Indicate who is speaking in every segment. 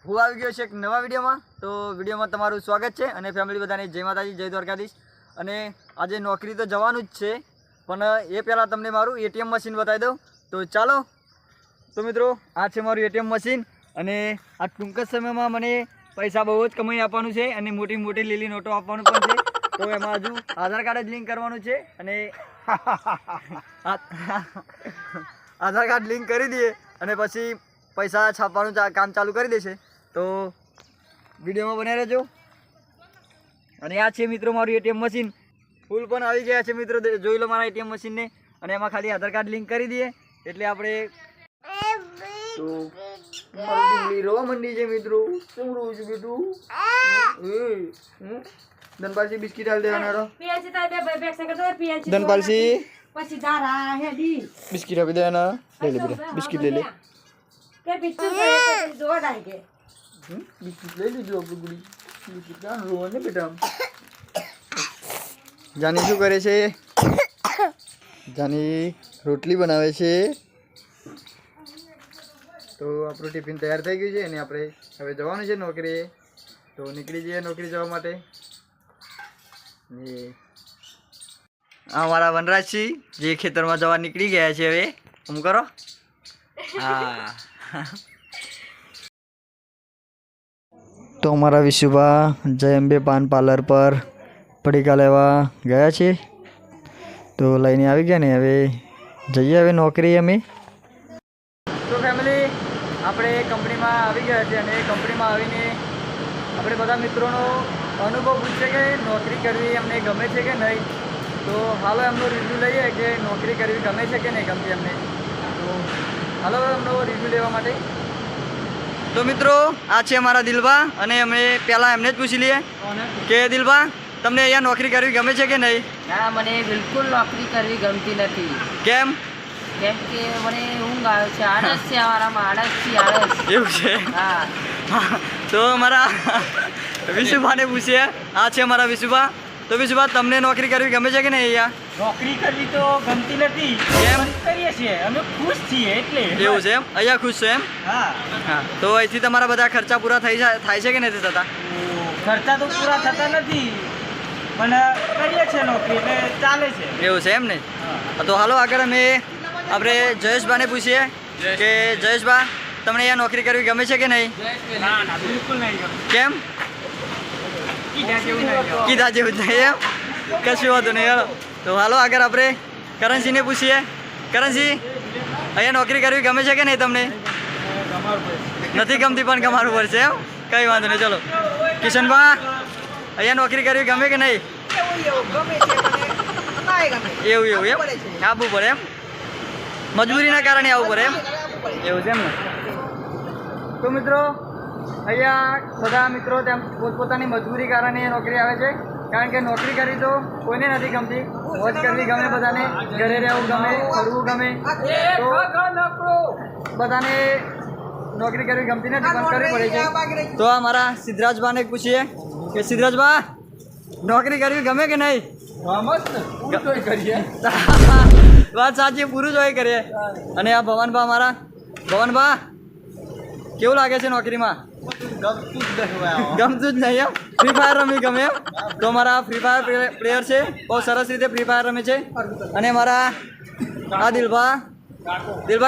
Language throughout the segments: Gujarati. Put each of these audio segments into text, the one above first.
Speaker 1: હું આવી ગયો છે એક નવા વિડીયોમાં. તો વિડીયોમાં તમારું સ્વાગત છે અને ફેમિલી બધાને જય માતાજી, જય દ્વારકાધીશ. અને આજે નોકરી તો જવાનું જ છે, પણ એ પહેલાં તમને મારું એટીએમ મશીન બતાવી દઉં. તો ચાલો. તો મિત્રો, આ છે મારું એટીએમ મશીન અને આ ટૂંક જ સમયમાં મને પૈસા બહુ જ કમાઈ આપવાનું છે અને મોટી મોટી લીલી નોટો આપવાનું પણ છે. તો એમાં હજુ આધાર કાર્ડ જ લિંક કરવાનું છે અને આધાર કાર્ડ લિંક કરી દઈએ અને પછી પૈસા છાપવાનું કામ ચાલુ કરી દેશે. તો વિડીયોમાં બન્યા રહેજો. અને આ છે મિત્રો મારું એટીએમ મશીન. ફૂલ પણ આવી ગયા છે મિત્રો, જોઈ લો મારા એટીએમ મશીનને. અને એમાં ખાલી આધાર કાર્ડ લિંક કરી દઈએ એટલે આપણે તો રોવા મંડી છે મિત્રો. શું રોવું છું બેટું? ધનપાલસિંહ બિસ્કિટ હાલ દેવાના. ધનપાલસિંહ બિસ્કિટ આપી દેવાના. લઈ લે બેટા, બિસ્કિટ લઈ લે. બિસ્કિટ લઈ લીધું આપણું ગુડી. બિસ્કિટ ક્યાં રોવા ને બેટા? જાની શું કરે છે? જાની રોટલી બનાવે છે. તો આપણું ટિફિન તૈયાર થઈ ગયું છે અને આપણે હવે જવાનું છે નોકરીએ. તો નીકળી જઈએ નોકરી જવા માટે. આ મારા વનરાજસિંહ જે ખેતરમાં જવા નીકળી ગયા છે. હવે હું કરો. હા, તો અમારા વિશુભા જય અંબે પાન પાર્લર પર પડીકા લેવા ગયા છે. તો લઈને આવી ગયા ને હવે જઈએ હવે નોકરી અમે. તો ફેમિલી, આપણે કંપનીમાં આવી ગયા છે અને કંપનીમાં આવીને આપણે બધા મિત્રોનો અનુભવ પૂછશે કે નોકરી કરવી અમને ગમે છે કે નહીં. તો હાલો એમનો રિવ્યૂ લઈએ કે નોકરી કરવી ગમે છે કે નહીં ગમતી અમને. તો હાલો એમનો રિવ્યૂ લેવા માટે. તો મિત્રો, આ છે અમારા દિલભા અને અમે પહેલાં એમને જ પૂછી લઈએ કે દિલભા, તમને અહીંયા નોકરી કરવી ગમે છે કે નહીં?
Speaker 2: ના, મને બિલકુલ નોકરી કરવી ગમતી નથી.
Speaker 1: કેમ?
Speaker 2: કેમ કે મને ઊંઘ આવે છે, આળસ છે અમારામાં, આળસ છે, આળસ.
Speaker 1: એવું છે?
Speaker 2: હા.
Speaker 1: તો અમારા વિશુભાને પૂછીએ. આ છે અમારા વિશુભા. તો વિશુભા, તમને નોકરી કરવી ગમે છે કે નહીં અહીંયા?
Speaker 3: નોકરી કરવી તો ગમતી નથી.
Speaker 1: કેમ?
Speaker 3: કરીએ છીએ, અમે ખુશ છીએ એટલે.
Speaker 1: એવું છે એમ? અહીંયા ખુશ છે એમ?
Speaker 3: હા.
Speaker 1: હા. તો અહીંથી તમારા બધા ખર્ચા પૂરા થાય છે કે નથી થતા?
Speaker 3: ખર્ચા તો પૂરા થતા નથી, પણ કરીએ છીએ નોકરી એટલે ચાલે છે.
Speaker 1: એવું છે એમ ને? તો હાલો આગળ અમે આપણે જયેશભાને પૂછીએ કે જયેશભા, તમને અહીંયા નોકરી કરવી ગમે છે કે નહીં?
Speaker 3: ના ના, બિલકુલ નહીં ગમે.
Speaker 1: કેમ? કીધા જેવું જ નહીં એમ? કશું વાંધો નહીં. હાલો તો હાલો આગળ આપણે કરણસિંહને પૂછીએ. કરણસિંહ, અહીંયા નોકરી કરવી ગમે છે કે નહીં તમને? નથી ગમતી પણ કમાવું પડશે એમ? કંઈ વાંધો નહીં. ચલો કિશનભા, અહીંયા નોકરી કરવી ગમે કે નહીં? એવું એવું એમ? આવવું પડે એમ? મજબૂરીના કારણે આવવું પડે એમ? એવું છે એમ ને? તો મિત્રો, અહીંયા બધા મિત્રો તેમ પોતપોતાની મજબૂરી કારણે નોકરી આવે છે. કારણ કે નોકરી કરવી તો કોઈને નથી ગમતી. મોજ કરવી ગમે બધાને, ઘરે રહેવું ગમે, ફરવું ગમે. તો બધાને નોકરી કરવી ગમતી નથી પણ કરવી પડે છે. તો આ મારા સિદ્ધરાજભાને પૂછીએ કે સિદ્ધરાજભા, નોકરી કરવી ગમે કે નહીં? વાત સાચી, પૂરું જ હોય કરીએ. અને આ ભવનભા, મારા ભવનભા, કેવું લાગે છે નોકરીમાં? ગમતું જ નહીં એમ? ફ્રી ફાયર રમી ગમે એમ? તો મારા ફ્રી ફાયર પ્લેયર છે, બહુ સરસ રીતે ફ્રી ફાયર રમે છે. અને મારા આ દિલભા,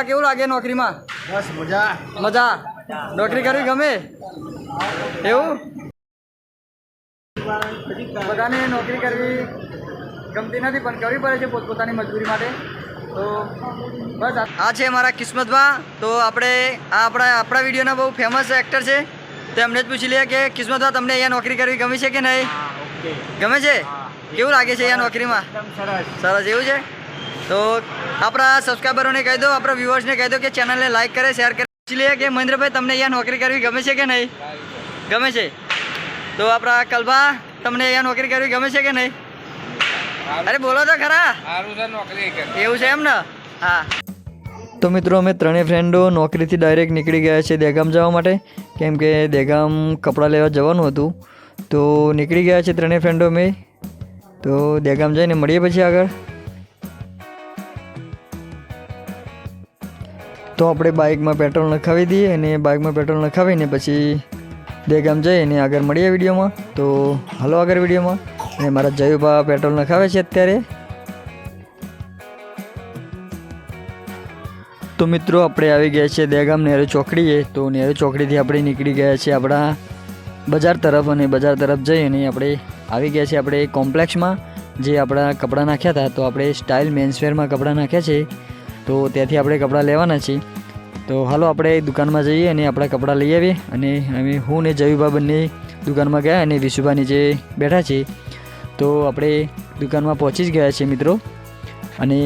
Speaker 1: કેવું લાગે નોકરીમાં?
Speaker 3: બસ મજા.
Speaker 1: મજા. નોકરી કરવી ગમે એવું? બધાને નોકરી કરવી ગમતી નથી પણ કરવી પડે છે પોતપોતાની મજબૂરી માટે. તો બસ આ છે મારા કિસ્મતભા. તો આપણે આપણા વિડીયોના બહુ ફેમસ એક્ટર છે, તો એમને જ પૂછી લઈએ કે કિસ્મતભા, તમને અહીંયા નોકરી કરવી ગમે છે કે નહીં? ગમે છે? કેવું લાગે છે અહીંયા નોકરીમાં? સરસ. એવું છે? તો આપણા સબસ્ક્રાઈબરોને કહી દો, આપણા વ્યુઅર્સને કહી દો કે ચેનલને લાઈક કરે, શેર કરે. પૂછી લઈએ કે મહેન્દ્રભાઈ, તમને અહીંયા નોકરી કરવી ગમે છે કે નહીં? ગમે છે? તો આપણા કલભા, તમને અહીંયા નોકરી કરવી ગમે છે કે નહીં? અરે બોલો તો ખરા. એવું છે એમ ને? હા. તો મિત્રો, અમે ત્રણેય ફ્રેન્ડો નોકરીથી ડાયરેક્ટ નીકળી ગયા છે દહેગામ જવા માટે. કેમ કે દહેગામ કપડાં લેવા જવાનું હતું. તો નીકળી ગયા છે ત્રણેય ફ્રેન્ડો અમે. તો દહેગામ જઈને મળીએ પછી આગળ. તો આપણે બાઇકમાં પેટ્રોલ નખાવી દઈએ અને બાઇકમાં પેટ્રોલ નખાવીને પછી દહેગામ જઈને આગળ મળીએ વિડીયોમાં. તો હાલો આગળ વિડીયોમાં. અને મારા જયુભા પેટ્રોલ નખાવે છે અત્યારે. તો મિત્રો આપણે આવી ગયા છીએ દહેગામ નહેરુ ચોકડીએ. તો નહેરુ ચોકડીથી આપણે નીકળી ગયા છીએ આપણા બજાર તરફ અને બજાર તરફ જઈ અને આપણે આવી ગયા છીએ આપણે કોમ્પ્લેક્સમાં જે આપણા કપડાં નાખ્યા હતા. તો આપણે સ્ટાઇલ મેન્સવેરમાં કપડાં નાખ્યા છે તો ત્યાંથી આપણે કપડાં લેવાના છીએ. તો હાલો આપણે દુકાનમાં જઈએ અને આપણા કપડાં લઈ આવીએ. અને અમે હું ને જયુભા બંને દુકાનમાં ગયા અને વિશુભા નીચે બેઠા છીએ. તો આપણે દુકાનમાં પહોંચી જ ગયા છીએ મિત્રો. અને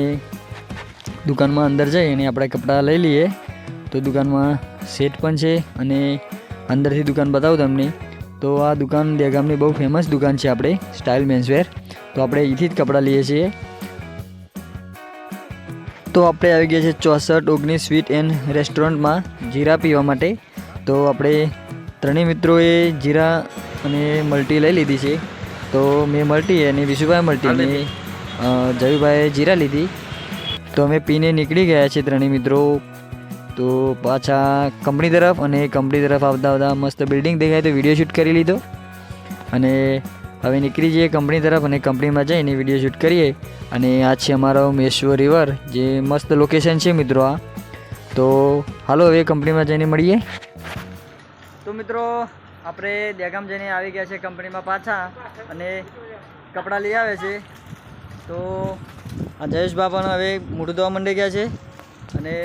Speaker 1: દુકાનમાં અંદર જઈ અને આપણે કપડાં લઈ લઈએ. તો દુકાનમાં સેટ પણ છે અને અંદરથી દુકાન બતાવું તમને. તો આ દુકાન દહેગામની બહુ ફેમસ દુકાન છે આપણે સ્ટાઇલ મેન્સવેર. તો આપણે અહીંથી જ કપડાં લઈએ છીએ. તો આપણે આવી ગયા છે 6419 સ્વીટ એન્ડ રેસ્ટોરન્ટમાં જીરા પીવા માટે. તો આપણે ત્રણેય મિત્રોએ જીરા અને મલ્ટી લઈ લીધી છે. તો મેં મલ્ટી અને વિશુભાઈ મલ્ટી અને જયુભાઈએ જીરા લીધી. તો અમે પીને નીકળી ગયા છીએ ત્રણેય મિત્રો. તો પાછા કંપની તરફ અને કંપની તરફ આવતા આવતા મસ્ત બિલ્ડિંગ દેખાય તો વિડીયો શૂટ કરી લીધો. અને હવે નીકળી જઈએ કંપની તરફ અને કંપનીમાં જઈને વિડીયો શૂટ કરીએ. અને આ છે અમારો મેશ્વો રિવર જે મસ્ત લોકેશન છે મિત્રો આ. તો હાલો હવે કંપનીમાં જઈને મળીએ. તો મિત્રો આપણે દહેગામ જઈને આવી ગયા છે કંપનીમાં પાછા અને કપડાં લઈ આવે છે. તો આ જયેશભા પણ હવે મોઢું ધોવા માંડી ગયા છે અને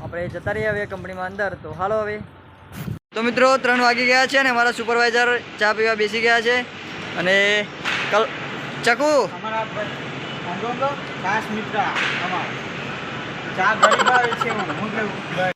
Speaker 1: આપણે જતા રહીએ હવે કંપનીમાં અંદર. તો હાલો હવે. તો મિત્રો 3 વાગી ગયા છે અને અમારા સુપરવાઇઝર ચા પીવા બેસી ગયા છે. અને ચકુ
Speaker 3: અમારા ખાસ મિત્ર અમારા ચા ગરીબ આવે છે હું કેવું